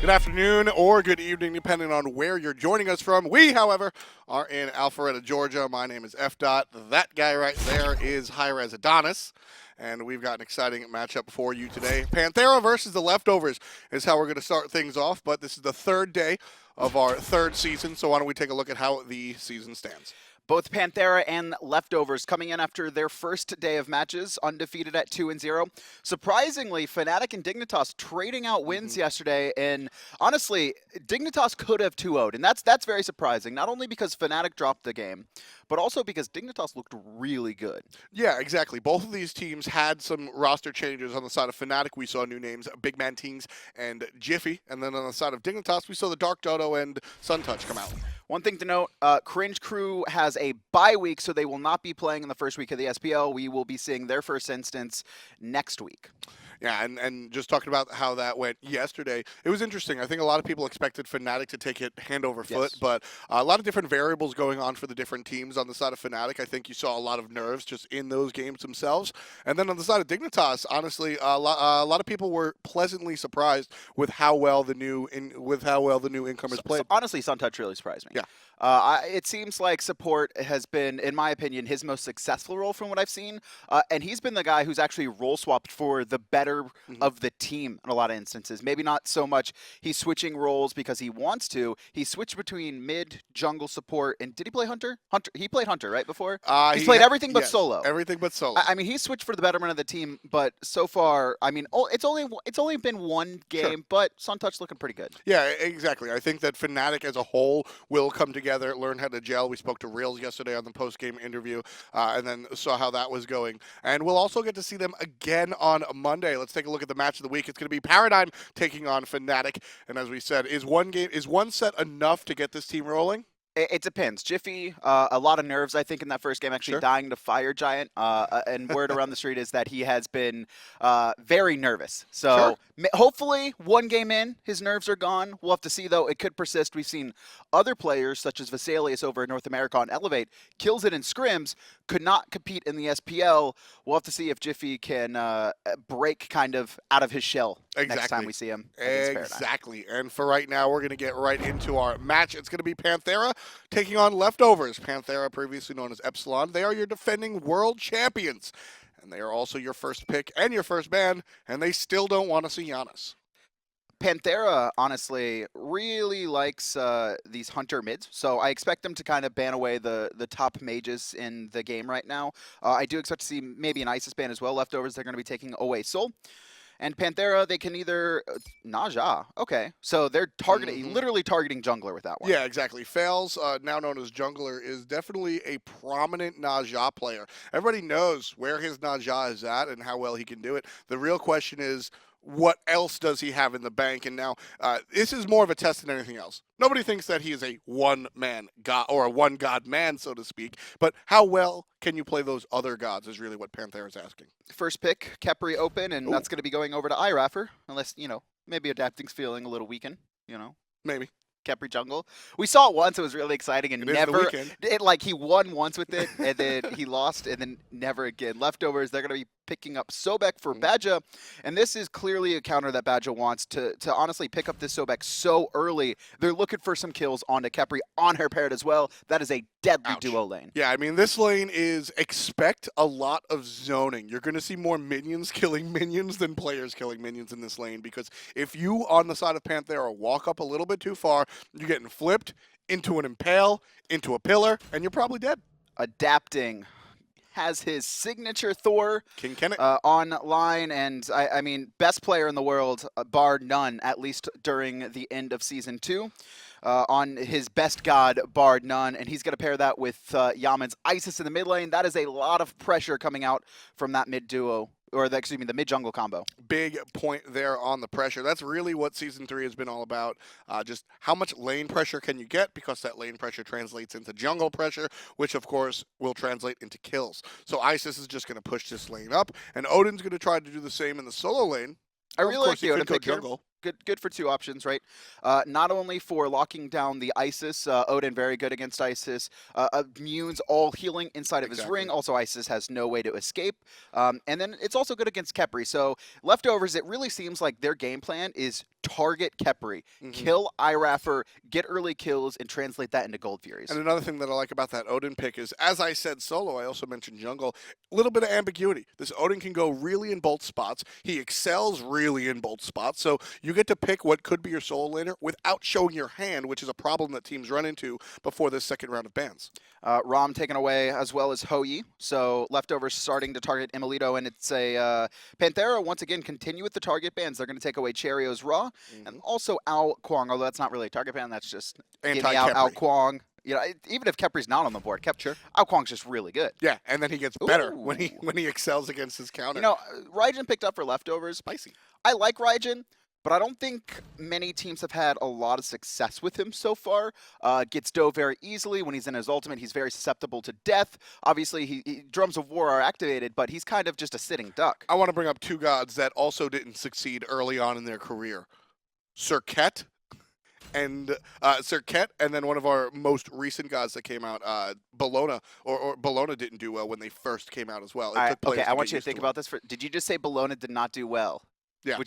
Good afternoon or good evening, depending on where you're joining us from. We, however, are in Alpharetta, Georgia. My name is Fdot. That guy right there is hi-rez Adanas. And we've got an exciting matchup for you today. Panthera versus the Leftovers is how we're going to start things off. But this is the third day of our third season. So why don't we take a look at how the season stands. Both Panthera and Leftovers coming in after their first day of matches, undefeated at 2-0. Surprisingly, Fnatic and Dignitas trading out wins yesterday, and honestly, Dignitas could have 2-0'd, and that's very surprising. Not only because Fnatic dropped the game, but also because Dignitas looked really good. Yeah, exactly. Both of these teams had some roster changes. On the side of Fnatic, we saw new names, Big Man Teams and Jiffy, and then on the side of Dignitas, we saw the Dark Dodo and Suntouch come out. One thing to note, Cringe Crew has a bye week, so they will not be playing in the first week of the SPL. We will be seeing their first instance next week. Yeah, and just talking about how that went yesterday, it was interesting. I think a lot of people expected Fnatic to take it hand over foot, Yes. but a lot of different variables going on for the different teams on the side of Fnatic. I think you saw a lot of nerves just in those games themselves. And then on the side of Dignitas, honestly, a lot of people were pleasantly surprised with how well the new incomers played. Honestly, Suntouch really surprised me. Yeah. It seems like support has been, in my opinion, his most successful role from what I've seen. And he's been the guy who's actually role swapped for the better of the team in a lot of instances. Maybe not so much he's switching roles because he wants to. He switched between mid, jungle support, and did he play Hunter? He played Hunter, right, before? He's played everything but yes, solo. Everything but solo. I mean, he's switched for the betterment of the team, but so far, I mean, it's only been one game, Sure. but Suntouch looking pretty good. Yeah, exactly. I think that Fnatic as a whole will come together, learn how to gel. We spoke to Reels yesterday on the post-game interview, and then saw how that was going. And we'll also get to see them again on Monday. Let's take a look at the match of the week. It's going to be Paradigm taking on Fnatic. And as we said, is one set enough to get this team rolling? It depends. Jiffy, a lot of nerves, I think, in that first game, actually Sure. dying to Fire Giant. And word around the street is that he has been very nervous. So hopefully, one game in, his nerves are gone. We'll have to see, though. It could persist. We've seen other players, such as Vesalius over in North America on Elevate, kills it in scrims, could not compete in the SPL. We'll have to see if Jiffy can break kind of out of his shell next time we see him against Paradigm. Exactly. And for right now, we're going to get right into our match. It's going to be Panthera taking on Leftovers. Panthera, previously known as Epsilon. They are your defending world champions. And they are also your first pick and your first ban. And they still don't want to see Giannis. Panthera, honestly, really likes these Hunter mids, so I expect them to kind of ban away the top mages in the game right now. I do expect to see maybe an Isis ban as well. Leftovers, they're going to be taking away Soul. And Panthera, they can either... Naja, okay. So they're targeting, literally targeting jungler with that one. Yeah, exactly. Fails, now known as Jungler, is definitely a prominent Naja player. Everybody knows where his Naja is at and how well he can do it. The real question is, what else does he have in the bank? And now, this is more of a test than anything else. Nobody thinks that he is a one-man god, or a one-god man, so to speak. But how well can you play those other gods is really what Panthera is asking. First pick, Khepri open, and that's going to be going over to iRaffer, unless, maybe Adapting's feeling a little weakened, Maybe. Khepri jungle. We saw it once, it was really exciting, and he won once with it, and then he lost, and then never again. Leftovers, they're going to be picking up Sobek for Badgah, and this is clearly a counter that Badgah wants to honestly pick up this Sobek so early. They're looking for some kills onto Khepri on her parrot as well. That is a deadly duo lane. Yeah, I mean, this lane is expect a lot of zoning. You're going to see more minions killing minions than players killing minions in this lane, because if you, on the side of Panthera, walk up a little bit too far, you're getting flipped into an impale, into a pillar, and you're probably dead. Adapting has his signature Thor King Kenneth online, and I mean, best player in the world, bar none, at least during the end of Season 2. On his best god, bar none, and he's going to pair that with Yammyn's Isis in the mid lane. That is a lot of pressure coming out from that mid duo. Or, the mid jungle combo. Big point there on the pressure. That's really what Season 3 has been all about. Just how much lane pressure can you get, because that lane pressure translates into jungle pressure, which, of course, will translate into kills. So Isis is just going to push this lane up, and Odin's going to try to do the same in the solo lane. I really like the Odin pick pick here. jungle. Good for two options, right? Not only for locking down the Isis, Odin very good against Isis. Immunes all healing inside of his ring. Also, Isis has no way to escape. And then it's also good against Khepri. So leftovers, it really seems like their game plan is target Khepri, kill iRaffer, get early kills, and translate that into Gold Furies. And another thing that I like about that Odin pick is, as I said solo, I also mentioned jungle, a little bit of ambiguity. This Odin can go really in both spots. He excels really in both spots. So you get to pick what could be your solo laner without showing your hand, which is a problem that teams run into before this second round of bans. Rom taken away as well as Hou-Yi. So leftovers starting to target emilitoo, and it's a Panthera once again continue with the target bans. They're going to take away Cherryo's Raw and also Ao Kwang, although that's not really a target ban. That's just Ao Kwang. You know, even if Khepri's not on the board, Ao Kwang's just really good. Yeah, and then he gets better when he excels against his counter. You know, Raijin picked up for leftovers. Spicy. I like Raijin, but I don't think many teams have had a lot of success with him so far. Gets dove very easily. When he's in his ultimate, he's very susceptible to death. Obviously, Drums of War are activated, but he's kind of just a sitting duck. I want to bring up two gods that also didn't succeed early on in their career. Serket and then one of our most recent gods that came out, Bellona, or Bellona didn't do well when they first came out as well. Okay, I want you to think about this. Did you just say Bellona did not do well? Yeah.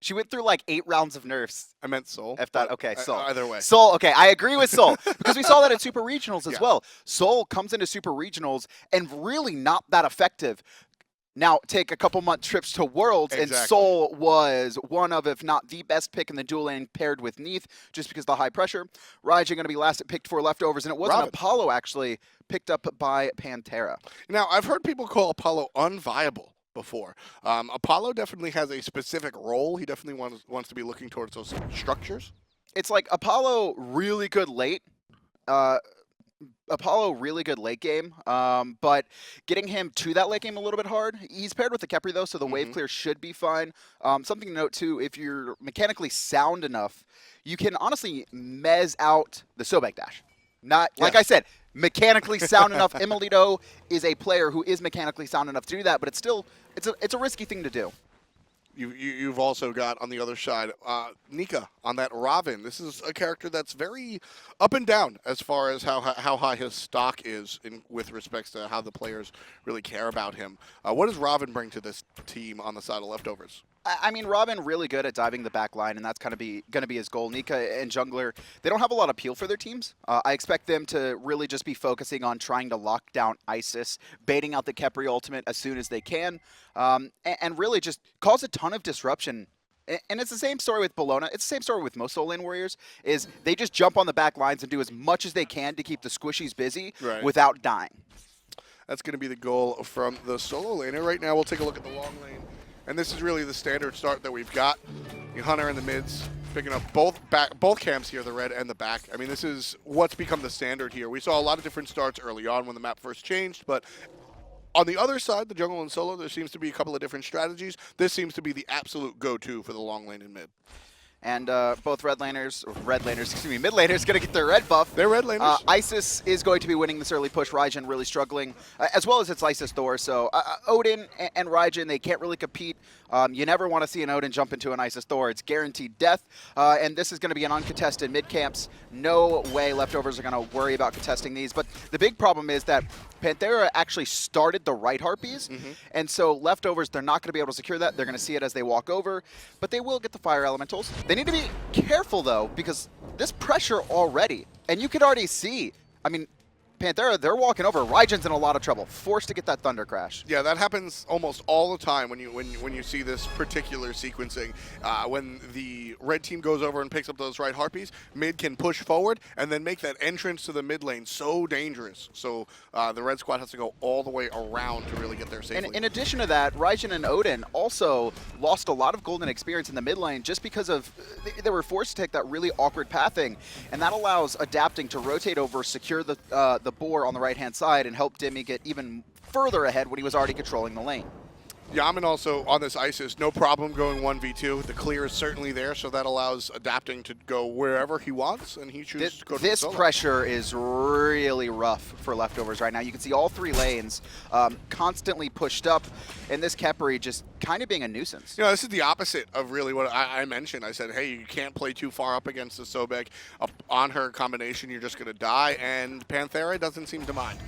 She went through like 8 rounds of nerfs. I meant Soul. Fdot, okay, Soul. Either way. Soul, okay, I agree with Soul. Because we saw that at Super Regionals as well. Soul comes into Super Regionals and really not that effective. Now, take a couple month trips to Worlds, and Soul was one of, if not the best pick in the dual lane paired with Neath, just because of the high pressure. Raijin going to be last at picked for leftovers, and it wasn't Apollo, actually, picked up by Panthera. Now, I've heard people call Apollo unviable before. Apollo definitely has a specific role. He definitely wants to be looking towards those structures. It's like Apollo really good late. Apollo really good late game, but getting him to that late game a little bit hard. He's paired with the Khepri though, so the wave clear should be fine. Something to note too, if you're mechanically sound enough, you can honestly mez out the Sobek dash. Not like I said, mechanically sound enough. emilitoo is a player who is mechanically sound enough to do that, but it's a risky thing to do. You've also got on the other side Nika on that Ravana. This is a character that's very up and down as far as how high his stock is with respects to how the players really care about him. What does Ravana bring to this team on the side of leftovers? I mean, Ravana really good at diving the back line, and that's going to be his goal. Nika and Jungler, they don't have a lot of appeal for their teams. I expect them to really just be focusing on trying to lock down Isis, baiting out the Khepri ultimate as soon as they can, and really just cause a ton of disruption. And it's the same story with Bellona. It's the same story with most solo lane warriors, is they just jump on the back lines and do as much as they can to keep the squishies busy without dying. That's going to be the goal from the solo laner. Right now, we'll take a look at the long lane. And this is really the standard start that we've got. The Hunter in the mids, picking up both camps here, the red and the back. I mean, this is what's become the standard here. We saw a lot of different starts early on when the map first changed, but on the other side, the jungle and solo, there seems to be a couple of different strategies. This seems to be the absolute go-to for the long lane and mid. And both mid laners going to get their red buff. They're red laners. Isis is going to be winning this early push. Raijin really struggling, as well as its Isis Thor. So Odin and Raijin, they can't really compete. You never want to see an Odin jump into an Isis Thor. It's guaranteed death. And this is going to be an uncontested mid camps. No way leftovers are going to worry about contesting these. But the big problem is that Panthera actually started the right Harpies, and so leftovers, they're not going to be able to secure that. They're going to see it as they walk over, but they will get the fire elementals. They need to be careful, though, because this pressure already, and you could already see, I mean, Panthera, they're walking over. Raijin's in a lot of trouble, forced to get that Thunder Crash. Yeah, that happens almost all the time when you see this particular sequencing. When the red team goes over and picks up those right Harpies, mid can push forward and then make that entrance to the mid lane so dangerous. So the red squad has to go all the way around to really get there safely. And in addition to that, Raijin and Odin also lost a lot of golden experience in the mid lane just because of they were forced to take that really awkward pathing, and that allows adapting to rotate over, secure the boar on the right-hand side, and help Dimi get even further ahead when he was already controlling the lane. Yammyn also on this ISIS, no problem going 1v2. The clear is certainly there, so that allows adapting to go wherever he wants, and he chooses to go to the This solo. pressure is really rough for leftovers right now. You can see all 3 lanes constantly pushed up, and this Khepri just kind of being a nuisance. You know, this is the opposite of really what I mentioned. I said, hey, you can't play too far up against the Sobek. On her combination, you're just going to die, and Panthera doesn't seem to mind.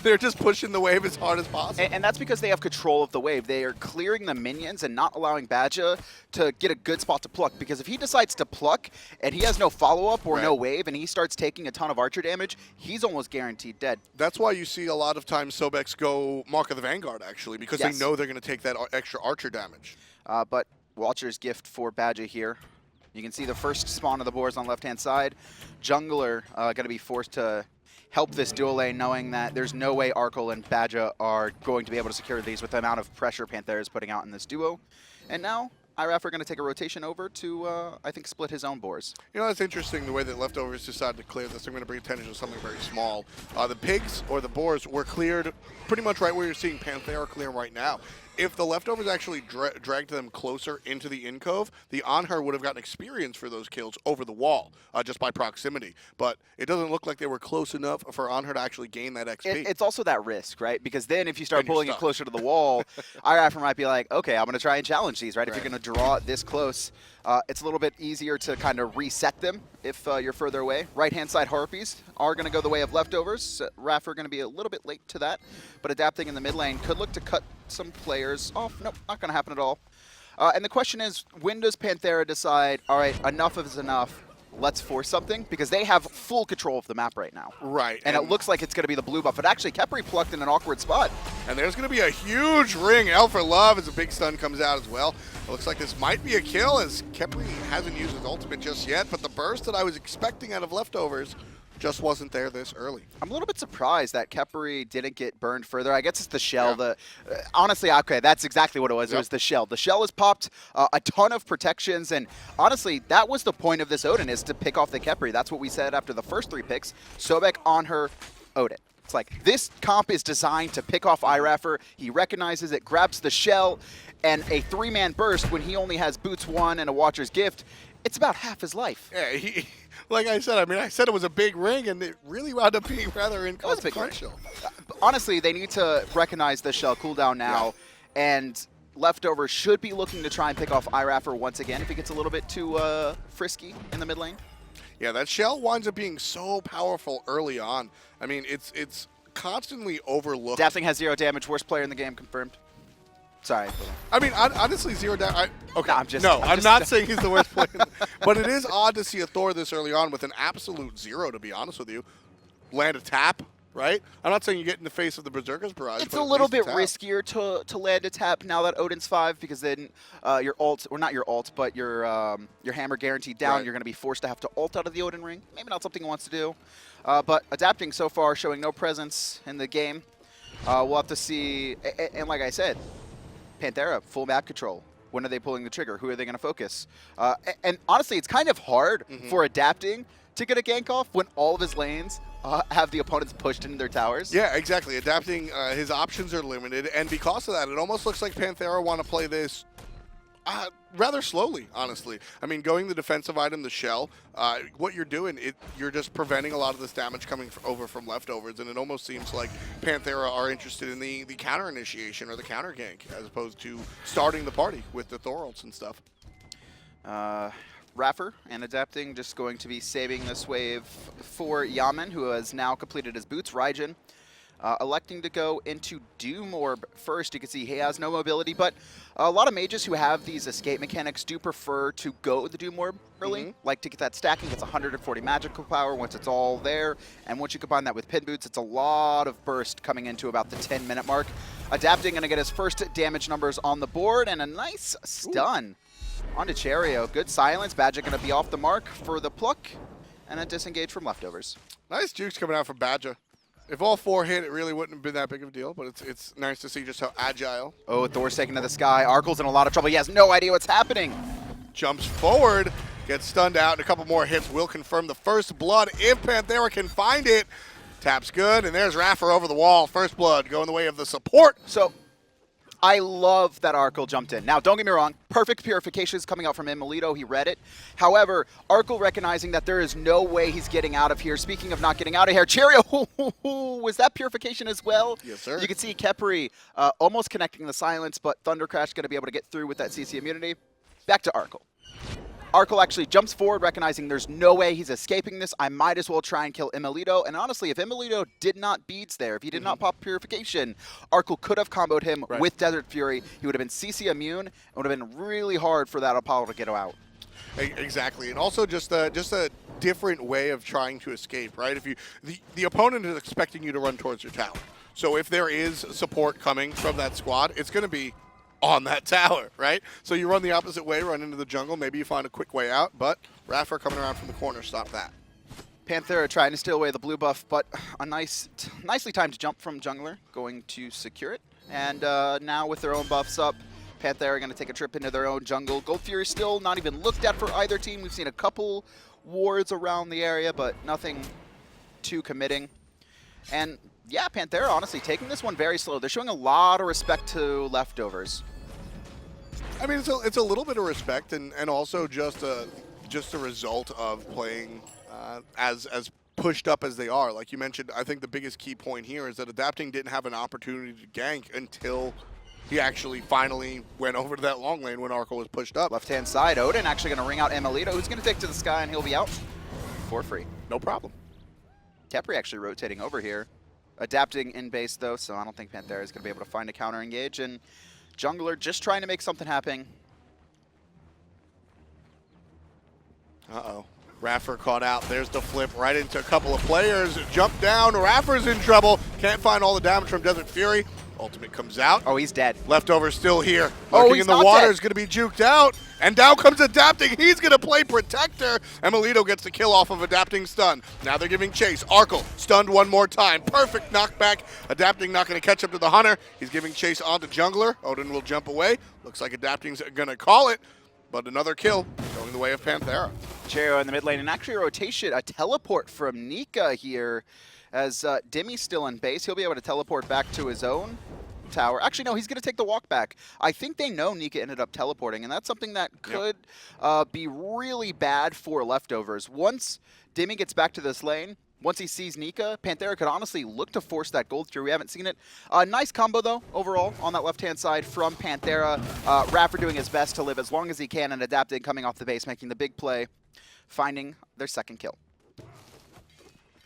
They're just pushing the wave as hard as possible. And that's because they have control of the wave. They are clearing the minions and not allowing Badgah to get a good spot to pluck. Because if he decides to pluck and he has no follow-up or no wave and he starts taking a ton of archer damage, he's almost guaranteed dead. That's why you see a lot of times Sobeks go Mark of the Vanguard, actually, because they know they're going to take that extra archer damage. But Watcher's gift for Badgah here. You can see the first spawn of the boars on the left-hand side. Jungler going to be forced to help this dual lane, knowing that there's no way Arkkyl and Badgah are going to be able to secure these with the amount of pressure Panthera is putting out in this duo. And now iRaffer are going to take a rotation over to, I think, split his own boars. You know, that's interesting, the way that leftovers decided to clear this. I'm going to bring attention to something very small. The pigs, or the boars, were cleared pretty much right where you're seeing Panthera clear right now. If the leftovers actually dragged them closer into the in-cove, the Anhur would have gotten experience for those kills over the wall, just by proximity. But it doesn't look like they were close enough for Anhur to actually gain that XP. It's also that risk, right? Because then if you start pulling it closer to the wall, iRaffer might be like, okay, I'm going to try and challenge these, right? If you're going to draw it this close, it's a little bit easier to kind of reset them if you're further away. Right-hand side Harpies are going to go the way of leftovers. Raffer going to be a little bit late to that, but adapting in the mid lane could look to cut some players off. Nope, not going to happen at all. And the question is, when does Panthera decide, all right, enough is enough, let's force something? Because they have full control of the map right now. Right. And it looks like it's going to be the blue buff. But actually, Khepri plucked in an awkward spot. And there's going to be a huge ring. L for love as a big stun comes out as well. It looks like this might be a kill, as Khepri hasn't used his ultimate just yet, but the burst that I was expecting out of leftovers just wasn't there this early. I'm a little bit surprised that Khepri didn't get burned further. I guess it's the shell. Honestly, okay, that's exactly what it was. It was the shell. The shell has popped a ton of protections, and honestly, that was the point of this Odin, is to pick off the Khepri. That's what we said after the first 3 picks. Sobek, Anhur, Odin. It's like, this comp is designed to pick off iRaffer. He recognizes it, grabs the shell, and a 3-man burst when he only has Boots 1 and a Watcher's Gift. It's about half his life. Yeah, like I said, I said it was a big ring, and it really wound up being rather inconsequential. Honestly, they need to recognize the shell cooldown now, and leftovers should be looking to try and pick off iRaffer once again if he gets a little bit too frisky in the mid lane. Yeah, that shell winds up being so powerful early on. I mean, it's constantly overlooked. Definitely has 0 damage. Worst player in the game confirmed. Sorry. I mean, honestly, 0 damage. Okay. No, I'm not saying he's the worst player. But it is odd to see a Thor this early on with an absolute 0, to be honest with you. Land a tap, right? I'm not saying you get in the face of the Berserker's Barrage. It's a little bit riskier to land a tap now that Odin's 5, because then your ult, or not your ult, but your hammer guaranteed down. You're going to be forced to have to ult out of the Odin ring. Maybe not something he wants to do. But adapting so far, showing no presence in the game. We'll have to see. And like I said, Panthera, full map control. When are they pulling the trigger? Who are they going to focus? And honestly, it's kind of hard for adapting to get a gank off when all of his lanes have the opponents pushed into their towers. Yeah, exactly. Adapting, his options are limited, and because of that, it almost looks like Panthera want to play this rather slowly, honestly. I mean, going the defensive item, the shell, what you're doing, you're just preventing a lot of this damage coming over from leftovers, and it almost seems like Panthera are interested in the counter initiation or the counter gank, as opposed to starting the party with the Thor ults and stuff. Raffer and adapting just going to be saving this wave for Yammyn, who has now completed his boots. Raijin electing to go into Doom Orb first. You can see he has no mobility, but a lot of mages who have these escape mechanics do prefer to go the Doom Orb early, like to get that stacking. It's 140 magical power once it's all there, and once you combine that with pin boots, it's a lot of burst coming into about the 10-minute mark. Adapting going to get his first damage numbers on the board, and a nice stun onto Cherryo. Good silence. Badgah going to be off the mark for the pluck, and a disengage from leftovers. Nice jukes coming out from Badgah. If all 4 hit, it really wouldn't have been that big of a deal, but it's nice to see just how agile. Oh, Thor's taken to the sky. Arkyl's in a lot of trouble. He has no idea what's happening. Jumps forward, gets stunned out, and a couple more hits will confirm the first blood if Panthera can find it. Taps good, and there's Raffer over the wall. First blood going the way of the support. So I love that Arkkyl jumped in. Now, don't get me wrong, perfect purification is coming out from emilitoo. He read it. However, Arkkyl recognizing that there is no way he's getting out of here. Speaking of not getting out of here, Cherryo, was that purification as well? Yes, sir. You can see Khepri almost connecting the silence, but Thunder Crash going to be able to get through with that CC immunity. Back to Arkkyl. Arkkyl actually jumps forward, recognizing there's no way he's escaping this. I might as well try and kill emilitoo. And honestly, if emilitoo did not beads there, if he did not pop Purification, Arkkyl could have comboed him with Desert Fury. He would have been CC immune. It would have been really hard for that Apollo to get out. Exactly, and also just a different way of trying to escape, right? If you the opponent is expecting you to run towards your tower, so if there is support coming from that squad, it's going to be on that tower, right? So you run the opposite way, run into the jungle, maybe you find a quick way out, but iRaffer coming around from the corner, stop that. Panthera trying to steal away the blue buff, but a nicely timed jump from jungler, going to secure it. And now with their own buffs up, Panthera going to take a trip into their own jungle. Gold Fury still not even looked at for either team. We've seen a couple wards around the area, but nothing too committing. And yeah, Panthera honestly taking this one very slow. They're showing a lot of respect to leftovers. I mean, it's a little bit of respect, and also just a result of playing as pushed up as they are. Like you mentioned, I think the biggest key point here is that Adapting didn't have an opportunity to gank until he actually finally went over to that long lane when Arkkyl was pushed up. Left-hand side, Odin actually going to ring out emilitoo, who's going to take to the sky, and he'll be out for free. No problem. Khepri actually rotating over here. Adapting in base, though, so I don't think Panthera is going to be able to find a counter engage. And jungler just trying to make something happen. Uh-oh. iRaffer caught out. There's the flip right into a couple of players. Jump down. iRaffer's in trouble. Can't find all the damage from Desert Fury. Ultimate comes out. Oh, he's dead. Leftover still here. Oh, Lurking he's in the not water dead. is going to be juked out. And down comes Adapting. He's going to play Protector. emilitoo gets the kill off of Adapting stun. Now they're giving chase. Arkkyl stunned one more time. Perfect knockback. Adapting not going to catch up to the Hunter. He's giving chase onto jungler. Odin will jump away. Looks like Adapting's going to call it. But another kill going the way of Panthera. Cherryo in the mid lane, and actually a rotation, a teleport from Nika here. As Dimi's still in base, he'll be able to teleport back to his own tower. Actually, no, he's going to take the walk back. I think they know Nika ended up teleporting, and that's something that could be really bad for leftovers. Once Dimi gets back to this lane, once he sees Nika, Panthera could honestly look to force that gold through. We haven't seen it. Nice combo, though, overall, on that left-hand side from Panthera. iRaffer doing his best to live as long as he can and Adapting coming off the base, making the big play, finding their second kill.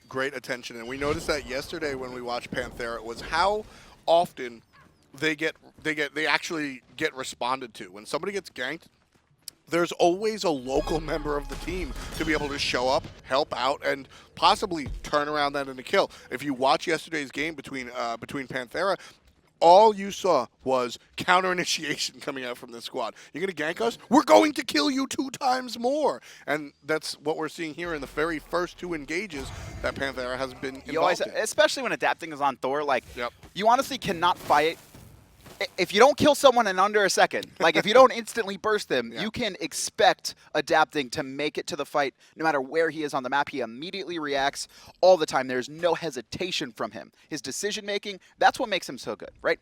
Great attention, and we noticed that yesterday when we watched Panthera was how often they actually get responded to. When somebody gets ganked, there's always a local member of the team to be able to show up, help out, and possibly turn around that into kill. If you watch yesterday's game between Panthera, all you saw was counter initiation coming out from this squad. You're going to gank us? We're going to kill you 2 times more. And that's what we're seeing here in the very first 2 engages that Panthera has been involved in. Especially when Adapting is on Thor, like, you honestly cannot fight. If you don't kill someone in under a second, like if you don't instantly burst them, you can expect Adapting to make it to the fight no matter where he is on the map. He immediately reacts all the time. There's no hesitation from him. His decision-making, that's what makes him so good, right?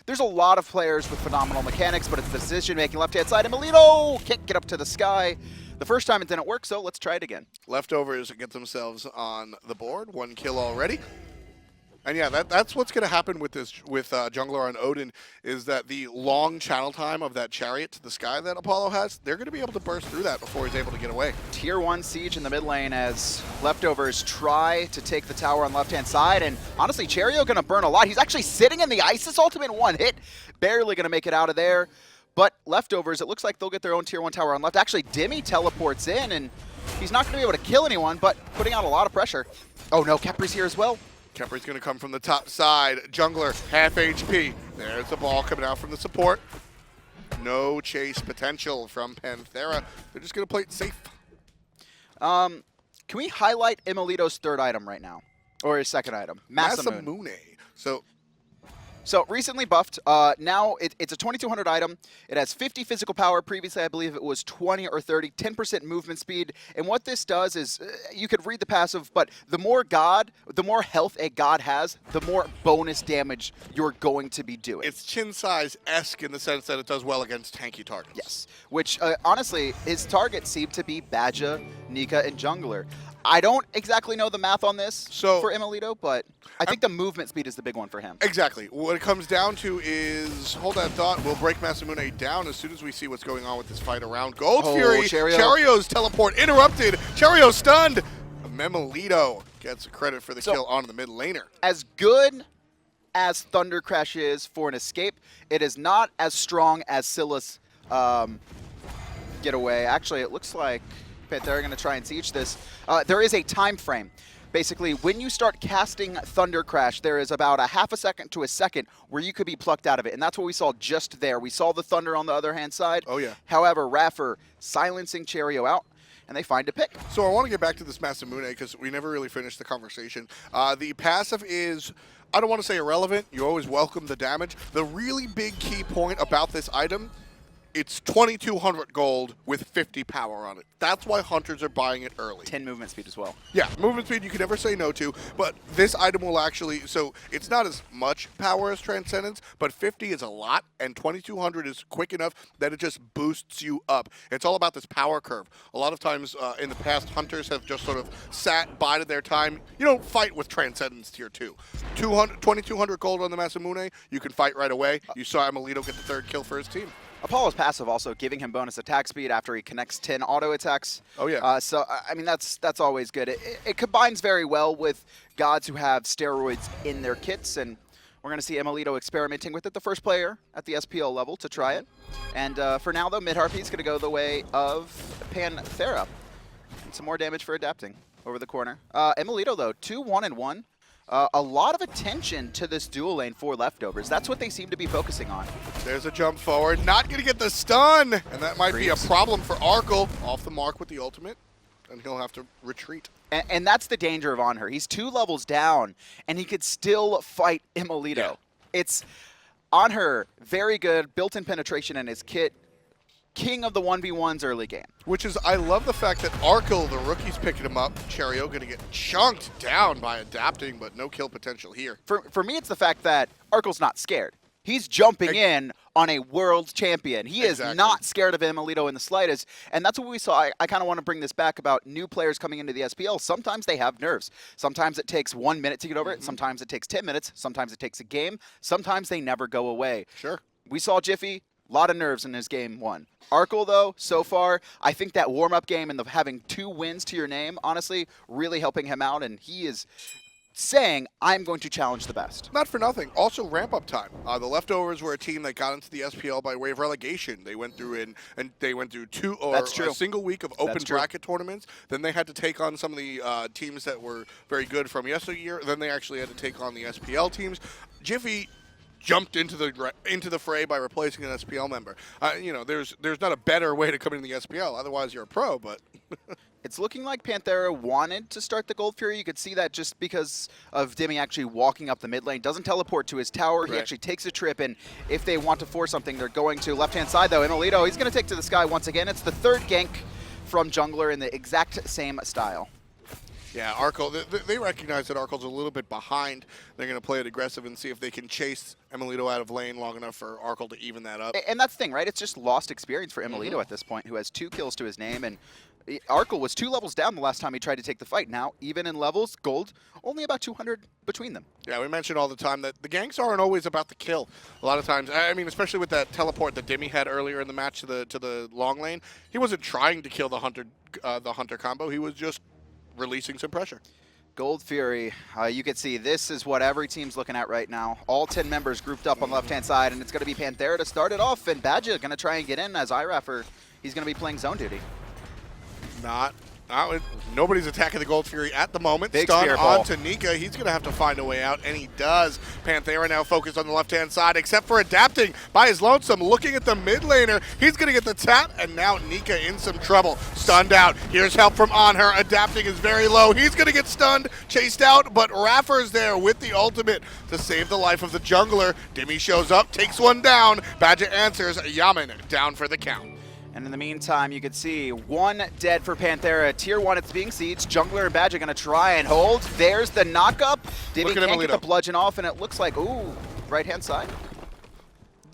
There's a lot of players with phenomenal mechanics, but it's the decision-making left-hand side. emilitoo can't get up to the sky. The first time it didn't work, so let's try it again. Leftovers get themselves on the board. 1 kill already. And yeah, that's what's going to happen with jungler on Odin is that the long channel time of that chariot to the sky that Apollo has, they're going to be able to burst through that before he's able to get away. Tier 1 siege in the mid lane as leftovers try to take the tower on left-hand side. And honestly, Cherryo going to burn a lot. He's actually sitting in the Isis ultimate 1 hit. Barely going to make it out of there. But leftovers, it looks like they'll get their own tier 1 tower on left. Actually, Dimi teleports in, and he's not going to be able to kill anyone, but putting out a lot of pressure. Oh no, Khepri's here as well. Khepri's going to come from the top side. Jungler, half HP. There's the ball coming out from the support. No chase potential from Panthera. They're just going to play it safe. Can we highlight emilitoo's 3rd item right now? Or his 2nd item? Masamune. So So recently buffed. Now it's a 2200 item. It has 50 physical power. Previously, I believe it was 20 or 30, 10% movement speed. And what this does is, you could read the passive, but the more health a god has, the more bonus damage you're going to be doing. It's chin size-esque in the sense that it does well against tanky targets. Yes, which honestly, his targets seem to be Badgah, Nika, and Jungler. I don't exactly know the math on this for emilitoo, but I think the movement speed is the big one for him. Exactly. What it comes down to is, hold that thought, we'll break Masamune down as soon as we see what's going on with this fight around Gold Fury. Cherryo's teleport interrupted. Cherryo stunned. emilitoo gets credit for the kill on the mid laner. As good as Thunder Crash is for an escape, it is not as strong as Scylla's getaway. Actually, it looks like Panthera are going to try and siege this. There is a time frame. Basically, when you start casting Thunder Crash, there is about a half a second to a second where you could be plucked out of it, and that's what we saw just there. We saw the Thunder on the other hand side. Oh, yeah. However, iRaffer silencing Cherryo out, and they find a pick. So I want to get back to this Masamune because we never really finished the conversation. The passive is, I don't want to say irrelevant. You always welcome the damage. The really big key point about this item, it's 2,200 gold with 50 power on it. That's why hunters are buying it early. 10 movement speed as well. Yeah, movement speed you can never say no to, but this item will actually, so it's not as much power as Transcendence, but 50 is a lot, and 2,200 is quick enough that it just boosts you up. It's all about this power curve. A lot of times in the past, hunters have just sort of sat, bided their time. You don't fight with Transcendence tier 2. 2,200 gold on the Masamune, you can fight right away. You saw emilitoo get the third kill for his team. Apollo's passive also giving him bonus attack speed after he connects 10 auto attacks. Oh, yeah. So, I mean, that's always good. It combines very well with gods who have steroids in their kits, and we're going to see emilitoo experimenting with it, the first player at the SPL level to try it. And for now, though, mid-Harpy is going to go the way of Panthera. And some more damage for adapting over the corner. emilitoo, though, 2-1-1. A lot of attention to this dual lane for leftovers. That's what they seem to be focusing on. There's a jump forward. Not going to get the stun. And that might be a problem for Arkkyl. Off the mark with the ultimate. And he'll have to retreat. And that's the danger of Anhur. He's 2 levels down, and he could still fight emilitoo. Yeah. It's Anhur, very good, built-in penetration in his kit. King of the 1v1s early game. Which is, I love the fact that Arkkyl, the rookie's picking him up. Cherryo going to get chunked down by adapting, but no kill potential here. For me, it's the fact that Arkyl's not scared. He's jumping in on a world champion. He is not scared of emilitoo in the slightest, and that's what we saw. I kind of want to bring this back about new players coming into the SPL. Sometimes they have nerves. Sometimes it takes 1 minute to get over it. Sometimes it takes 10 minutes. Sometimes it takes a game. Sometimes they never go away. Sure. We saw Jiffy. A lot of nerves in his game 1. Arkkyl, though, so far, I think that warm-up game and having 2 wins to your name, honestly, really helping him out, and he is saying, I'm going to challenge the best. Not for nothing. Also, ramp-up time. The Leftovers were a team that got into the SPL by way of relegation. They went through and they went through a single week of open bracket tournaments. Then they had to take on some of the teams that were very good from yesteryear. Then they actually had to take on the SPL teams. Jiffy jumped into the fray by replacing an SPL member. You know, there's not a better way to come into the SPL. Otherwise, you're a pro. But it's looking like Panthera wanted to start the Gold Fury. You could see that just because of Dimi actually walking up the mid lane. Doesn't teleport to his tower. He actually takes a trip, and if they want to force something, they're going to. Left-hand side, though, emilitoo, he's going to take to the sky once again. It's the 3rd gank from Jungler in the exact same style. Yeah, Arkkyl, they recognize that Arkyll's a little bit behind. They're going to play it aggressive and see if they can chase emilitoo out of lane long enough for Arkkyl to even that up. And that's the thing, right? It's just lost experience for emilitoo at this point, who has 2 kills to his name. And Arkkyl was 2 levels down the last time he tried to take the fight. Now, even in levels, gold, only about 200 between them. Yeah, we mentioned all the time that the ganks aren't always about the kill. A lot of times, I mean, especially with that teleport that Dimi had earlier in the match to the long lane, he wasn't trying to kill the hunter combo. He was just releasing some pressure. Gold Fury, you can see this is what every team's looking at right now. All 10 members grouped up on the left-hand side, and it's going to be Panthera to start it off, and Badgah going to try and get in as iRaffer. He's going to be playing zone duty. Not Nobody's attacking the Gold Fury at the moment. Big Stun spear ball. on to Nika. He's going to have to find a way out, and he does. Panthera now focused on the left-hand side, except for adapting by his lonesome, looking at the mid laner. He's going to get the tap, and now Nika in some trouble. Stunned out. Here's help from Anhur. Adapting is very low. He's going to get stunned, chased out, but iRaffer's there with the ultimate to save the life of the jungler. Dimi shows up, takes one down. Badgah answers. Yammyn down for the count. And in the meantime, you can see one dead for Panthera. Tier 1, it's being sieged. Jungler and Badgah going to try and hold. There's the knockup. Dimi can't get the bludgeon off, and it looks like, ooh, right-hand side.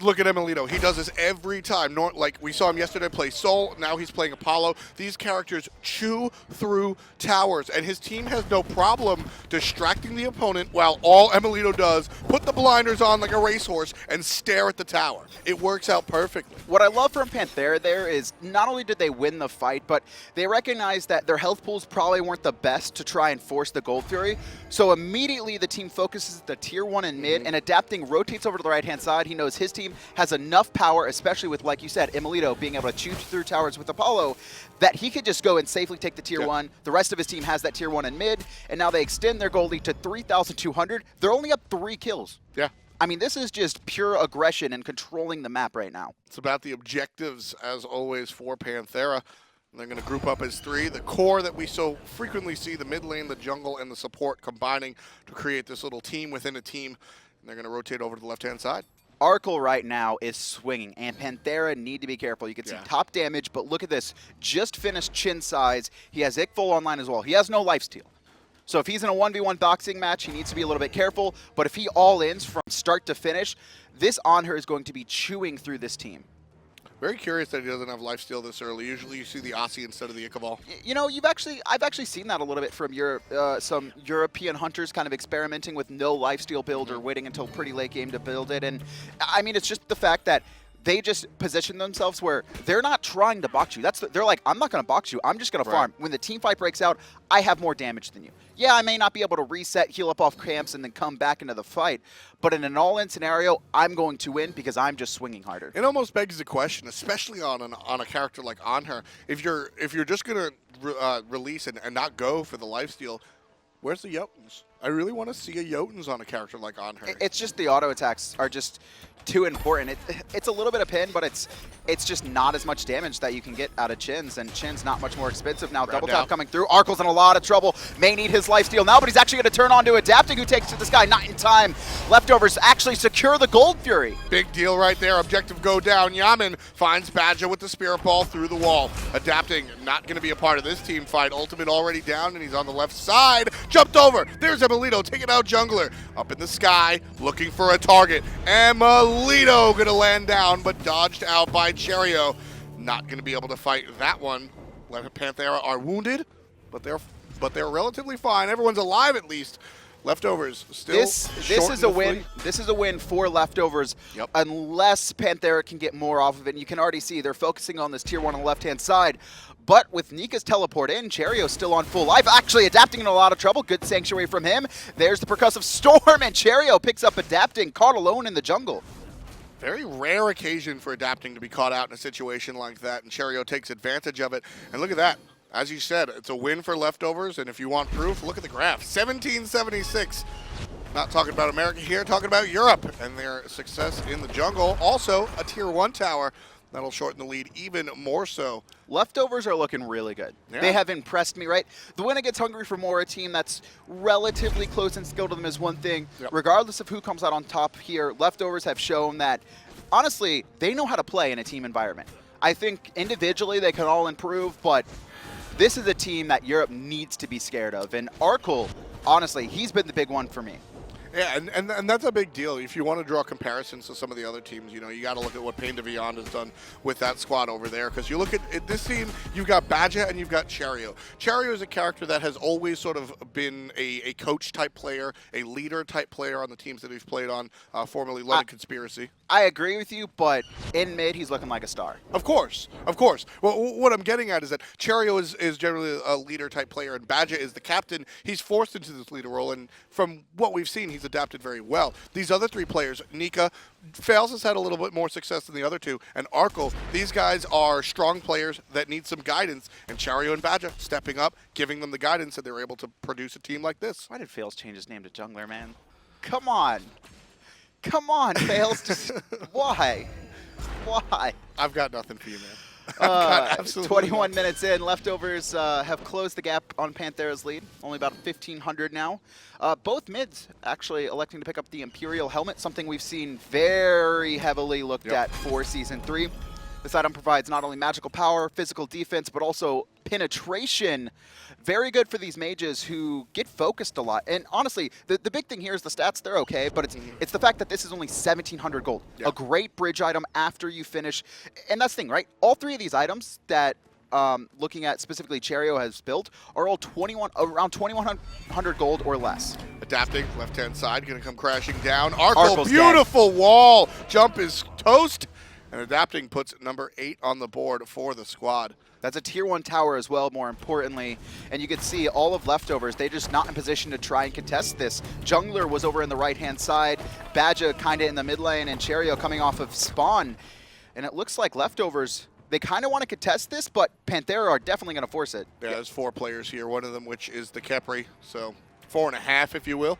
Look at emilitoo. He does this every time. Like we saw him yesterday play Soul. Now he's playing Apollo. These characters chew through towers, and his team has no problem distracting the opponent while all emilitoo does, put the blinders on like a racehorse and stare at the tower. It works out perfectly. What I love from Panthera there is not only did they win the fight, but they recognized that their health pools probably weren't the best to try and force the Gold Fury. So immediately the team focuses the tier 1 and mid, and adapting rotates over to the right-hand side. He knows his team has enough power, especially with, like you said, emilitoo being able to chew through towers with Apollo, that he could just go and safely take the tier 1. The rest of his team has that tier 1 and mid, and now they extend their gold lead to 3,200. They're only up 3 kills. Yeah. I mean, this is just pure aggression and controlling the map right now. It's about the objectives, as always, for Panthera. They're going to group up as 3. The core that we so frequently see, the mid lane, the jungle, and the support combining to create this little team within a team. And they're going to rotate over to the left-hand side. Arkkyl right now is swinging, and Panthera need to be careful. You can see top damage, but look at this. Just finished chin size. He has Ickful online as well. He has no lifesteal. So if he's in a 1v1 boxing match, he needs to be a little bit careful. But if he all-ins from start to finish, this Anhur is going to be chewing through this team. Very curious that he doesn't have lifesteal this early. Usually you see the Aussie instead of the Ichabal. You know, I've actually seen that a little bit from some European hunters kind of experimenting with no lifesteal build or waiting until pretty late game to build it. And I mean, it's just the fact that they just position themselves where they're not trying to box you. They're like, I'm not going to box you. I'm just going to farm. When the team fight breaks out, I have more damage than you. Yeah, I may not be able to reset, heal up off camps, and then come back into the fight. But in an all-in scenario, I'm going to win because I'm just swinging harder. It almost begs the question, especially on a character like Anhur, if you're just going to release and not go for the lifesteal, where's the Jotuns? I really want to see a Jotuns on a character like Anhur. It's just the auto attacks are just too important. It's a little bit of pin, but it's just not as much damage that you can get out of Chin's, and Chin's not much more expensive now. Double tap coming through. Arkyl's in a lot of trouble. May need his lifesteal now, but he's actually going to turn on to adapting, who takes to this guy not in time. Leftovers actually secure the Gold Fury. Big deal right there. Objective go down. Yammyn finds Badgah with the spirit ball through the wall. Adapting, not going to be a part of this team fight. Ultimate already down, and he's on the left side. Jumped over. There's emilitoo taking out jungler. Up in the sky, looking for a target. emilitoo going to land down, but dodged out by Cherryo. Not going to be able to fight that one. Panthera are wounded, but they're relatively fine. Everyone's alive at least. Leftovers still. This is a win. This is a win for Leftovers. Yep. Unless Panthera can get more off of it. And you can already see they're focusing on this tier 1 on the left-hand side. But with Nika's teleport in, Cherryo's still on full life, actually adapting in a lot of trouble. Good sanctuary from him. There's the percussive storm, and Cherryo picks up adapting, caught alone in the jungle. Very rare occasion for adapting to be caught out in a situation like that, and Cherryo takes advantage of it. And look at that. As you said, it's a win for Leftovers, and if you want proof, look at the graph. 1776. Not talking about America here, talking about Europe and their success in the jungle. Also, a tier 1 tower. That'll shorten the lead even more so. Leftovers are looking really good. Yeah. They have impressed me, right? The winner gets hungry for more. A team that's relatively close in skill to them is one thing. Yep. Regardless of who comes out on top here, Leftovers have shown that, honestly, they know how to play in a team environment. I think individually they can all improve, but this is a team that Europe needs to be scared of. And Arkkyl, honestly, he's been the big one for me. Yeah, and that's a big deal. If you want to draw comparisons to some of the other teams, you know, you got to look at what Pain to Beyond has done with that squad over there. Because you look at this team, you've got Badgah and you've got Cherryo. Cherryo is a character that has always sort of been a coach-type player, a leader-type player on the teams that he's played on, formerly London Conspiracy. I agree with you, but in mid, he's looking like a star. Of course, of course. Well, what I'm getting at is that Cherryo is generally a leader-type player, and Badgah is the captain. He's forced into this leader role, and from what we've seen, he's he's adapted very well. These other three players, Nika, Fails has had a little bit more success than the other two, and Arkkyl, these guys are strong players that need some guidance, and Cherryo and Badgah stepping up, giving them the guidance, and they're able to produce a team like this. Why did Fails change his name to Jungler, man? Come on. Come on, Fails. Just, why? Why? I've got nothing for you, man. 21 minutes in, Leftovers have closed the gap on Panthera's lead. Only about 1,500 now. Both mids actually electing to pick up the Imperial helmet, something we've seen very heavily looked at for Season 3. This item provides not only magical power, physical defense, but also penetration. Very good for these mages who get focused a lot. And honestly, the big thing here is the stats. They're okay, but it's the fact that this is only 1,700 gold. A great bridge item after you finish. And that's the thing, right? All three of these items that looking at specifically Cherryo has built are all around 2,100 gold or less. Adapting, left-hand side, going to come crashing down. Arkkyl, Arkel's beautiful dead. Wall. Jump is toast. And Adapting puts number 8 on the board for the squad. That's a tier 1 tower as well, more importantly. And you can see all of Leftovers, they're just not in position to try and contest this. Jungler was over in the right-hand side, Badgah kind of in the mid lane, and Cherryo coming off of spawn. And it looks like Leftovers, they kind of want to contest this, but Panthera are definitely going to force it. Yeah, there's 4 players here, one of them which is the Khepri, so 4.5 if you will.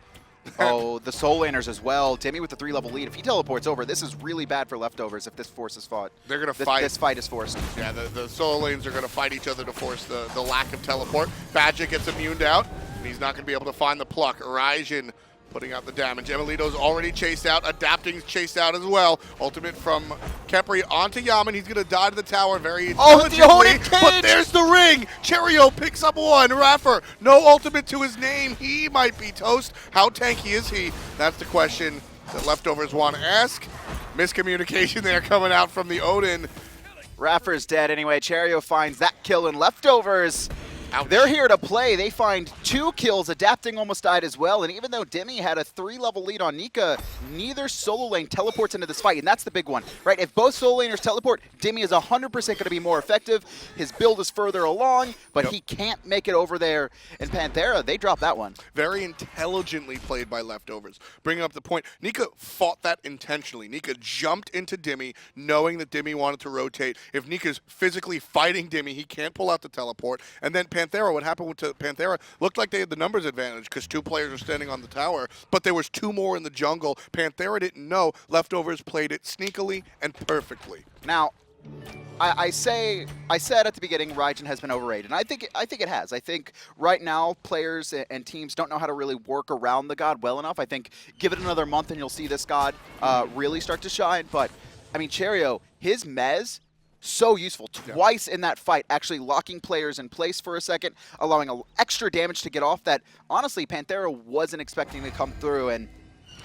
Oh, the Soul Laners as well. Dimi with the 3-level lead. If he teleports over, this is really bad for Leftovers if this force is fought. They're going to fight. This fight is forced. Yeah, the solo lanes are going to fight each other to force the lack of teleport. Badgah gets immuned out, and he's not going to be able to find the pluck. Raijin putting out the damage. Emilitoo's already chased out. Adapting's chased out as well. Ultimate from Khepri onto Yammyn. He's going to die to the tower very intelligently. But there's the ring. Cherryo picks up one. iRaffer, no ultimate to his name. He might be toast. How tanky is he? That's the question that Leftovers want to ask. Miscommunication there coming out from the Odin. iRaffer's dead anyway. Cherryo finds that kill in Leftovers. Ouch. They're here to play. They find 2 kills. Adapting almost died as well. And even though Dimi had a 3-level lead on Nika, neither solo lane teleports into this fight. And that's the big one, right? If both solo laners teleport, Dimi is 100% going to be more effective. His build is further along, but he can't make it over there. And Panthera, they drop that one. Very intelligently played by Leftovers. Bringing up the point, Nika fought that intentionally. Nika jumped into Dimi, knowing that Dimi wanted to rotate. If Nika's physically fighting Dimi, he can't pull out the teleport. And then Panthera, what happened to Panthera, looked like they had the numbers advantage because 2 players were standing on the tower, but there was 2 more in the jungle. Panthera didn't know. Leftovers played it sneakily and perfectly. Now, I said at the beginning, Raijin has been overrated, and I think it has. I think right now players and teams don't know how to really work around the god well enough. I think give it another month and you'll see this god really start to shine. But I mean, Cherryo, his mez, so useful. Twice in that fight, actually locking players in place for a second, allowing extra damage to get off that, honestly, Panthera wasn't expecting to come through. And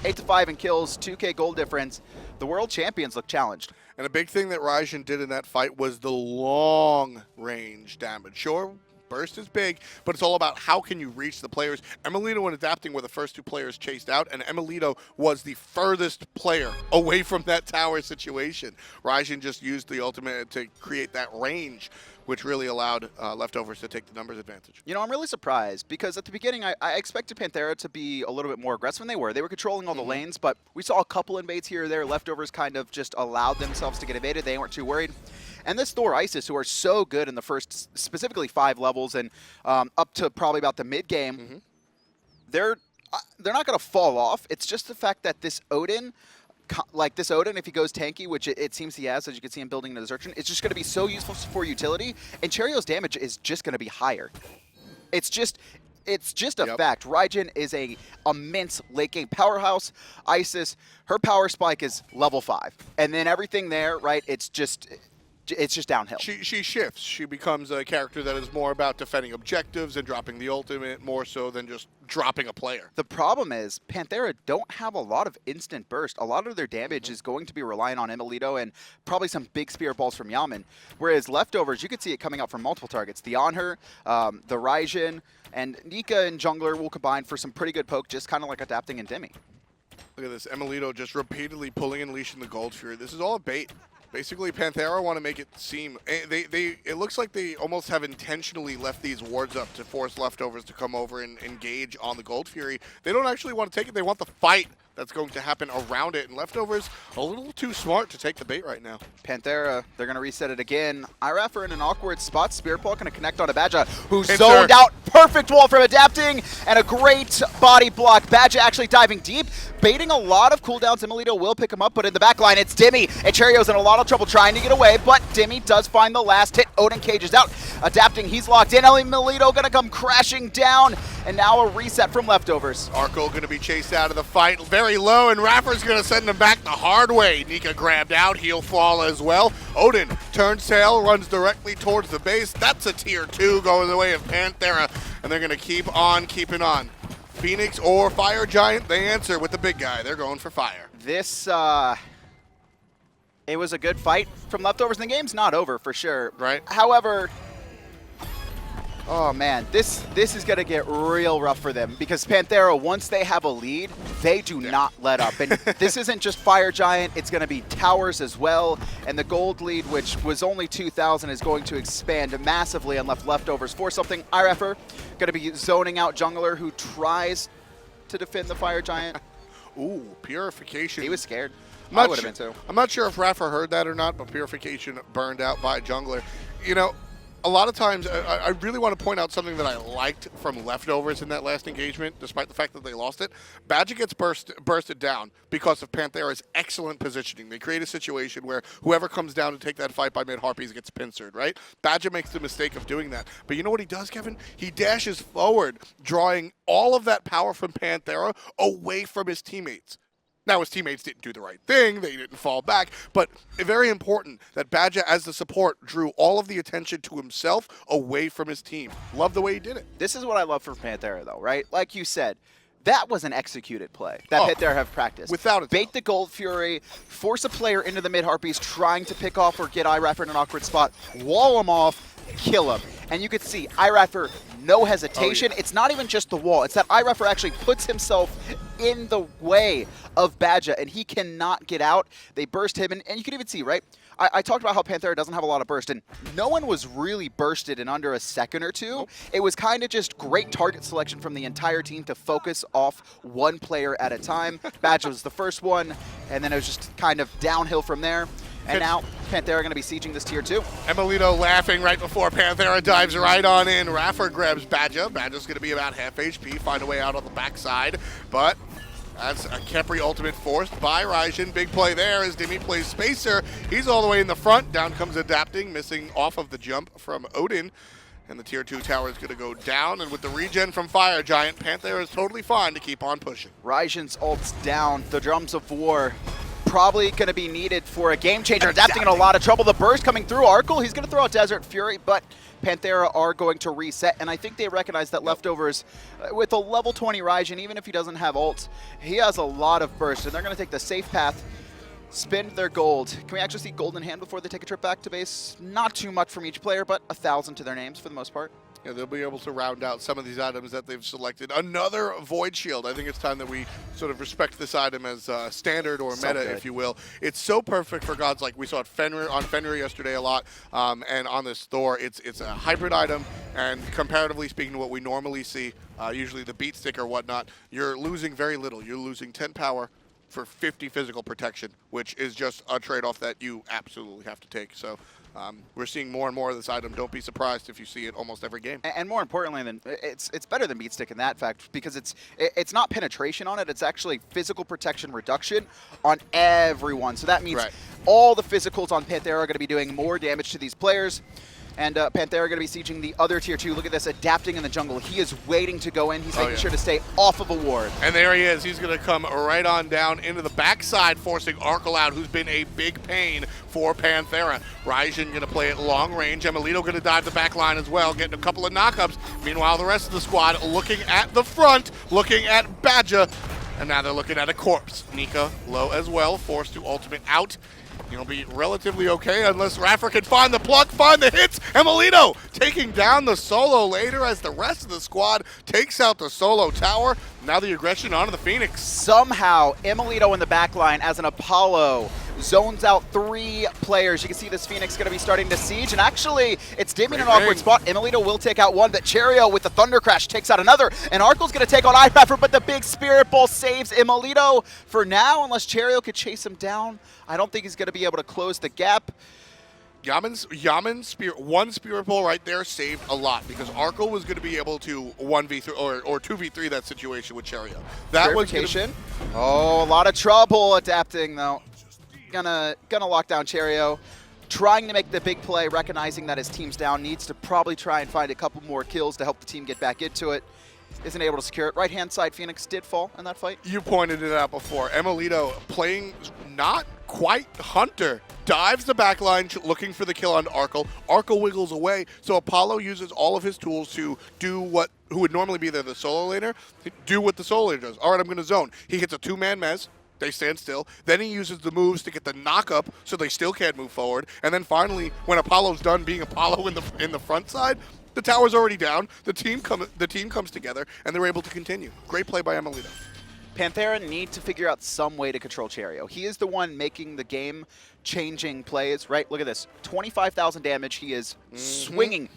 8-5 in kills, 2K gold difference. The world champions look challenged. And a big thing that Raijin did in that fight was the long-range damage. Sure, burst is big, but it's all about how can you reach the players. Emilitoo and Adapting were the first 2 players chased out, and Emilitoo was the furthest player away from that tower situation. Raijin just used the ultimate to create that range, which really allowed Leftovers to take the numbers advantage. You know, I'm really surprised because at the beginning, I expected Panthera to be a little bit more aggressive, and they were. They were controlling all the lanes, but we saw a couple invades here or there. Leftovers kind of just allowed themselves to get invaded. They weren't too worried. And this Thor Isis, who are so good in the first, specifically 5 levels and up to probably about the mid-game, they're not going to fall off. It's just the fact that this Odin, if he goes tanky, which it seems he has, as you can see him building the Desertion, it's just going to be so useful for utility, and Cherryo's damage is just going to be higher. It's just a fact. Raijin is a immense late game powerhouse. Isis, her power spike is level 5. And then everything there, right, it's just downhill. She shifts. She becomes a character that is more about defending objectives and dropping the ultimate more so than just dropping a player. The problem is Panthera don't have a lot of instant burst. A lot of their damage is going to be relying on Emilitoo and probably some big spear balls from Yammyn. Whereas Leftovers, you could see it coming out from multiple targets. The Anhur, the Raijin, and Nika and Jungler will combine for some pretty good poke, just kind of like Adapting and Dimi. Look at this. Emilitoo just repeatedly pulling and leashing the Gold Fury. This is all a bait. Basically, Panthera want to make it seem it looks like they almost have intentionally left these wards up to force leftovers to come over and engage on the Gold Fury. They don't actually want to take it. They want the fight that's going to happen around it, and leftovers a little too smart to take the bait right now. Panthera, they're going to reset it again. iRaffer in an awkward spot. Spear Paw going to connect on a Badgah, who zoned out. Perfect wall from adapting, and a great body block. Badgah actually diving deep, baiting a lot of cooldowns. Emilitoo will pick him up, but in the back line, it's Dimi, and Cherryo's in a lot of trouble trying to get away, but Dimi does find the last hit. Odin cages out. Adapting, he's locked in. Emilitoo going to come crashing down, and now a reset from leftovers. Arkkyl going to be chased out of the fight very low, and iRaffer's going to send him back the hard way. Nika grabbed out, he'll fall as well. Odin turns tail, runs directly towards the base. That's a tier 2 going the way of Panthera, and they're going to keep on keeping on. Phoenix or Fire Giant, they answer with the big guy. They're going for fire. This, it was a good fight from leftovers, and the game's not over for sure. Right. However, oh man, this is going to get real rough for them, because Panthera, once they have a lead, they do not let up. And this isn't just Fire Giant, it's going to be towers as well. And the gold lead, which was only 2,000, is going to expand massively on leftovers for something. iRaffer going to be zoning out jungler who tries to defend the Fire Giant. Ooh, Purification. He was scared. I would have been too. I'm not sure if iRaffer heard that or not, but Purification burned out by jungler. You know, a lot of times, I really want to point out something that I liked from leftovers in that last engagement, despite the fact that they lost it. Badgah gets bursted down because of Panthera's excellent positioning. They create a situation where whoever comes down to take that fight by mid-harpies gets pincered, right? Badgah makes the mistake of doing that. But you know what he does, Kevin? He dashes forward, drawing all of that power from Panthera away from his teammates. Now, his teammates didn't do the right thing. They didn't fall back. But very important that Badgah, as the support, drew all of the attention to himself away from his team. Love the way he did it. This is what I love for Panthera, though, right? Like you said, that was an executed play that Panthera have practiced. Without it. Bait the Gold Fury, force a player into the mid-harpies trying to pick off or get iRaffer in an awkward spot, wall him off, kill him. And you could see iRaffer, no hesitation. It's not even just the wall. It's that iRaffer actually puts himself in the way of Badgah, and he cannot get out. They burst him, and you can even see, right? I talked about how Panthera doesn't have a lot of burst, and no one was really bursted in under a second or two. Nope. It was kind of just great target selection from the entire team to focus off one player at a time. Badgah was the first one, and then it was just kind of downhill from there. And now Panthera going to be sieging this tier 2. Emilitoo laughing right before Panthera dives right on in. iRaffer grabs Badgah. Badgah's going to be about half HP, find a way out on the backside. But that's a Khepri ultimate forced by Raijin. Big play there as Dimi plays Spacer. He's all the way in the front. Down comes Adapting, missing off of the jump from Odin. And the tier 2 tower is going to go down. And with the regen from Fire Giant, Panthera is totally fine to keep on pushing. Raijin's ult's down. The drums of war probably going to be needed for a game changer. Adapting in a lot of trouble. The burst coming through. Arkkyl, he's going to throw out Desert Fury, but Panthera are going to reset, and I think they recognize that leftovers, with a level 20 Raijin, even if he doesn't have ult, he has a lot of burst, and they're going to take the safe path, spend their gold. Can we actually see gold in hand before they take a trip back to base? Not too much from each player, but 1,000 to their names for the most part. Yeah, they'll be able to round out some of these items that they've selected. Another Void Shield. I think it's time that we sort of respect this item as standard or meta, if you will. It's so perfect for gods. Like we saw it on Fenrir yesterday a lot, and on this Thor. It's a hybrid item, and comparatively speaking to what we normally see, usually the beat stick or whatnot, you're losing very little. You're losing 10 power for 50 physical protection, which is just a trade-off that you absolutely have to take. So we're seeing more and more of this item. Don't be surprised if you see it almost every game. And more importantly, it's better than beat stick in that fact, because it's not penetration on it. It's actually physical protection reduction on everyone. So that means all the physicals on Panthera are going to be doing more damage to these players. And Panthera going to be sieging the other tier 2. Look at this, Adapting in the jungle. He is waiting to go in. He's making sure to stay off of a ward. And there he is. He's going to come right on down into the backside, forcing Arkkyl out, who's been a big pain for Panthera. Raijin going to play it long range. Emilitoo going to dive the back line as well, getting a couple of knockups. Meanwhile, the rest of the squad looking at the front, looking at Badgah, and now they're looking at a corpse. Nika low as well, forced to ultimate out. He'll be relatively okay unless iRaffer can find the pluck, find the hits. Emilitoo taking down the solo later as the rest of the squad takes out the solo tower. Now the aggression onto the Phoenix. Somehow, Emilitoo in the back line as an Apollo zones out 3 players. You can see this Phoenix going to be starting to siege, and actually, it's Dimi in an Great awkward ring. spot. emilitoo will take out one, but Cherryo with the Thunder Crash takes out another, and Arkkyl's going to take on iRaffer, but the big Spirit Ball saves emilitoo for now, unless Cherryo could chase him down. I don't think he's going to be able to close the gap. Yammyn's one Spirit Ball right there saved a lot because Arkkyl was going to be able to 1v3 or 2v3 that situation with Cherryo. That was Verification. Oh, a lot of trouble adapting though. Gonna lock down Cherryo. Trying to make the big play, recognizing that his team's down, needs to probably try and find a couple more kills to help the team get back into it. Isn't able to secure it. Right-hand side, Phoenix did fall in that fight. You pointed it out before. emilitoo playing not quite Hunter. Dives the back line looking for the kill on Arkkyl. Arkkyl wiggles away, so Apollo uses all of his tools to do what who would normally be there, the solo laner, do what the solo laner does. All right, I'm going to zone. He hits a 2-man mez. They stand still. Then he uses the moves to get the knock-up so they still can't move forward. And then finally, when Apollo's done being Apollo in the front side, the tower's already down. The team comes together, and they're able to continue. Great play by emilitoo. Panthera need to figure out some way to control Cherryo. He is the one making the game-changing plays, right? Look at this. 25,000 damage. He is swinging.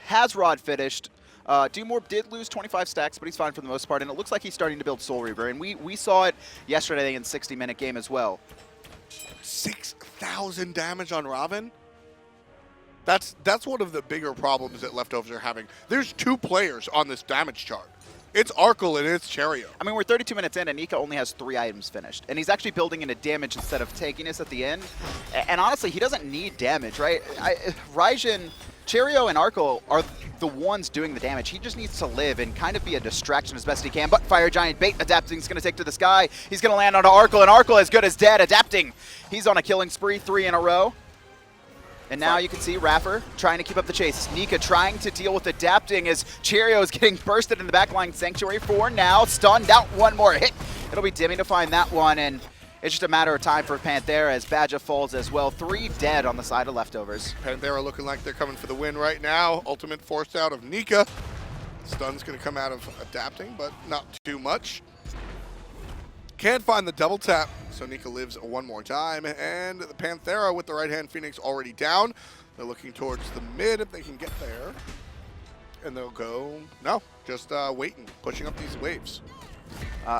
Has Rod finished. Dumore did lose 25 stacks, but he's fine for the most part, and it looks like he's starting to build Soul Reaver, and we saw it yesterday in 60-minute game as well. 6,000 damage on Ravana? That's one of the bigger problems that Leftovers are having. There's 2 players on this damage chart. It's Arkkyl and it's Cherryo. I mean, we're 32 minutes in, and Nika only has 3 items finished. And he's actually building into damage instead of tankiness at the end. And honestly, he doesn't need damage, right? Raijin, Cherryo, and Arkkyl are the ones doing the damage. He just needs to live and kind of be a distraction as best he can. But Fire Giant Bait adapting is going to take to the sky. He's going to land onto Arkkyl, and Arkkyl as good as dead adapting. He's on a killing spree, 3 in a row. And now you can see iRaffer trying to keep up the chase. Nika trying to deal with adapting as Cherryo is getting bursted in the backline. Sanctuary for now. Stunned out, one more hit. It'll be Dimi to find that one, and it's just a matter of time for Panthera as Badgah falls as well. 3 dead on the side of Leftovers. Panthera looking like they're coming for the win right now. Ultimate forced out of Nika. Stun's going to come out of adapting, but not too much. Can't find the double tap, so Nika lives one more time. And the Panthera with the right-hand Phoenix already down. They're looking towards the mid if they can get there. And they'll go, no, just waiting, pushing up these waves.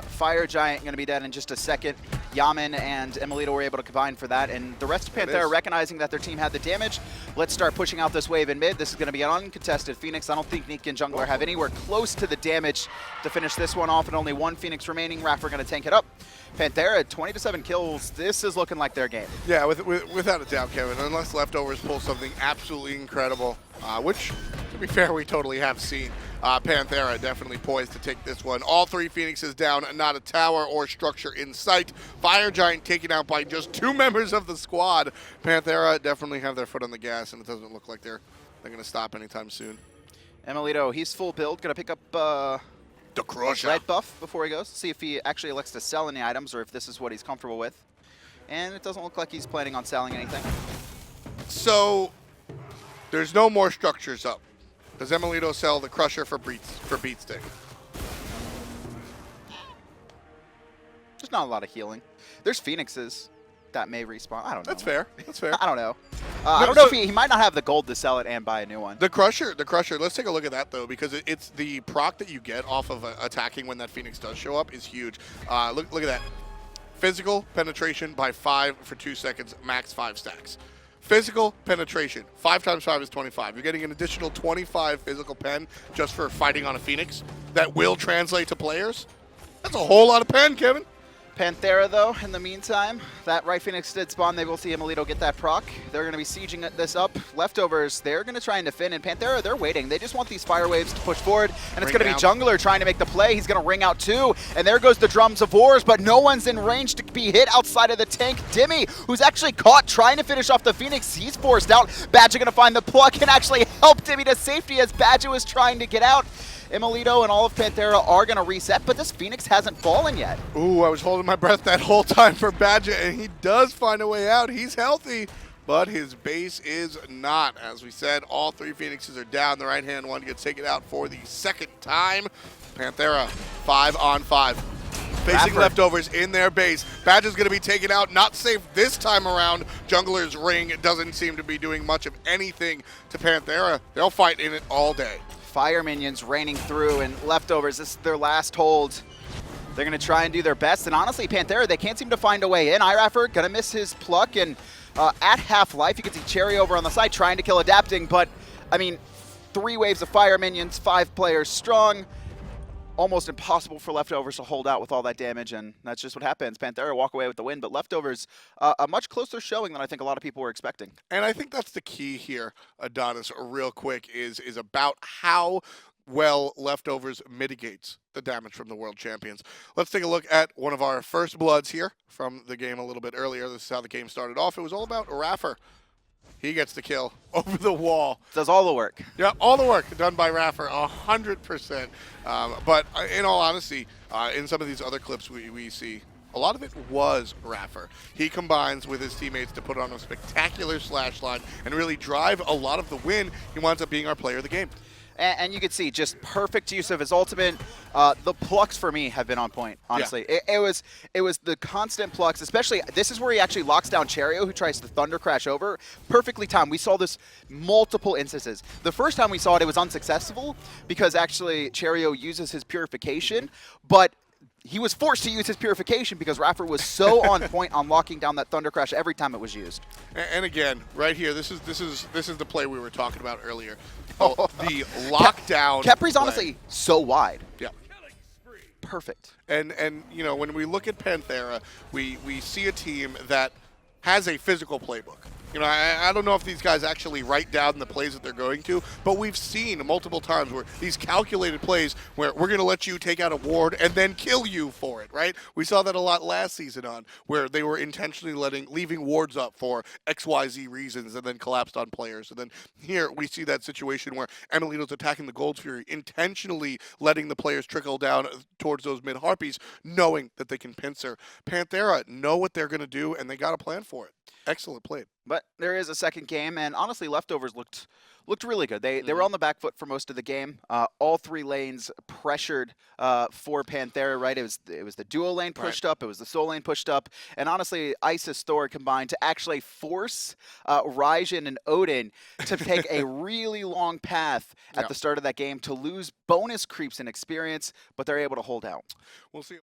Fire Giant going to be dead in just a second. Yammyn and emilitoo were able to combine for that, and the rest of Panthera recognizing that their team had the damage. Let's start pushing out this wave in mid. This is going to be an uncontested Phoenix. I don't think Nika and Jungler have anywhere close to the damage to finish this one off, and only 1 Phoenix remaining. iRaffer going to tank it up. Panthera, 20-7 kills. This is looking like their game. Yeah, without a doubt, Kevin, unless Leftovers pull something absolutely incredible, which, to be fair, we totally have seen. Panthera definitely poised to take this one. All 3 Phoenixes down, not a tower or structure in sight. Fire Giant taken out by just 2 members of the squad. Panthera definitely have their foot on the gas, and it doesn't look like they're going to stop anytime soon. emilitoo, he's full build. Going to pick up The Crusher. red buff before he goes. See if he actually elects to sell any items or if this is what he's comfortable with. And it doesn't look like he's planning on selling anything. So, there's no more structures up. Does emilitoo sell the Crusher for beat stick? There's not a lot of healing. There's Phoenixes that may respawn. I don't know. That's fair. That's fair. I don't know. I don't know if he might not have the gold to sell it and buy a new one. The Crusher, let's take a look at that, though, because it's the proc that you get off of attacking when that Phoenix does show up is huge. Look at that. Physical penetration by 5 for 2 seconds, max 5 stacks. Physical penetration, 5 times 5 is 25. You're getting an additional 25 physical pen just for fighting on a Phoenix. That will translate to players. That's a whole lot of pen, Kevin. Panthera, though, in the meantime, that right Phoenix did spawn. They will see emilitoo get that proc. They're going to be sieging this up. Leftovers, they're going to try and defend. And Panthera, they're waiting. They just want these fire waves to push forward. And it's going to be Jungler trying to make the play. He's going to ring out 2. And there goes the Drums of Wars, but no one's in range to be hit outside of the tank. Dimi, who's actually caught trying to finish off the Phoenix. He's forced out. Badgah going to find the pluck and actually help Dimi to safety as Badgah was trying to get out. emilitoo and all of Panthera are going to reset, but this Phoenix hasn't fallen yet. Ooh, I was holding my breath that whole time for Badgah, and he does find a way out. He's healthy, but his base is not. As we said, all 3 Phoenixes are down. The right-hand one gets taken out for the 2nd time. Panthera, 5 on 5. facing Raffer. leftovers in their base. Badger's going to be taken out, not safe this time around. Jungler's ring doesn't seem to be doing much of anything to Panthera. They'll fight in it all day. Fire minions raining through, and leftovers, this is their last hold. They're going to try and do their best, and honestly, Panthera, they can't seem to find a way in. iRaffer going to miss his pluck, and at half-life, you can see Cherryo over on the side trying to kill Adapting, but, I mean, 3 waves of fire minions, 5 players strong. Almost impossible for leftovers to hold out with all that damage, and that's just what happens. Panthera walk away with the win, but leftovers, a much closer showing than I think a lot of people were expecting. And I think that's the key here, Adanas, real quick, is about how well leftovers mitigates the damage from the world champions. Let's take a look at one of our first bloods here from the game a little bit earlier. This is how the game started off. It was all about iRaffer. He gets the kill over the wall. Does all the work. Yeah, all the work done by iRaffer, 100%. But in all honesty, in some of these other clips we see, a lot of it was iRaffer. He combines with his teammates to put on a spectacular slash line and really drive a lot of the win. He winds up being our player of the game. And you can see just perfect use of his ultimate. The plucks for me have been on point, honestly. Yeah. It was the constant plucks, especially this is where he actually locks down Cherryo, who tries to thunder crash over. Perfectly timed. We saw this multiple instances. The first time we saw it, it was unsuccessful because actually Cherryo uses his purification, but he was forced to use his purification because iRaffer was so on point on locking down that thunder crash every time it was used. And again, right here, this is the play we were talking about earlier. The lockdown. Khepri's honestly so wide. Yeah. Perfect. And you know, when we look at Panthera, we see a team that has a physical playbook. You know, I don't know if these guys actually write down the plays that they're going to, but we've seen multiple times where these calculated plays where we're going to let you take out a ward and then kill you for it, right? We saw that a lot last season on where they were intentionally leaving wards up for XYZ reasons and then collapsed on players. And then here we see that situation where emilitoo's attacking the Gold Fury, intentionally letting the players trickle down towards those mid-harpies, knowing that they can pincer. Panthera know what they're going to do, and they got a plan for it. Excellent play. But there is a second game, and honestly, leftovers looked really good. They were on the back foot for most of the game. All 3 lanes pressured for Panthera, right? It was the duo lane pushed up, it was the soul lane pushed up, and honestly, Isis Thor combined to actually force Raijin and Odin to take a really long path at the start of that game to lose bonus creeps and experience, but they're able to hold out. We'll see.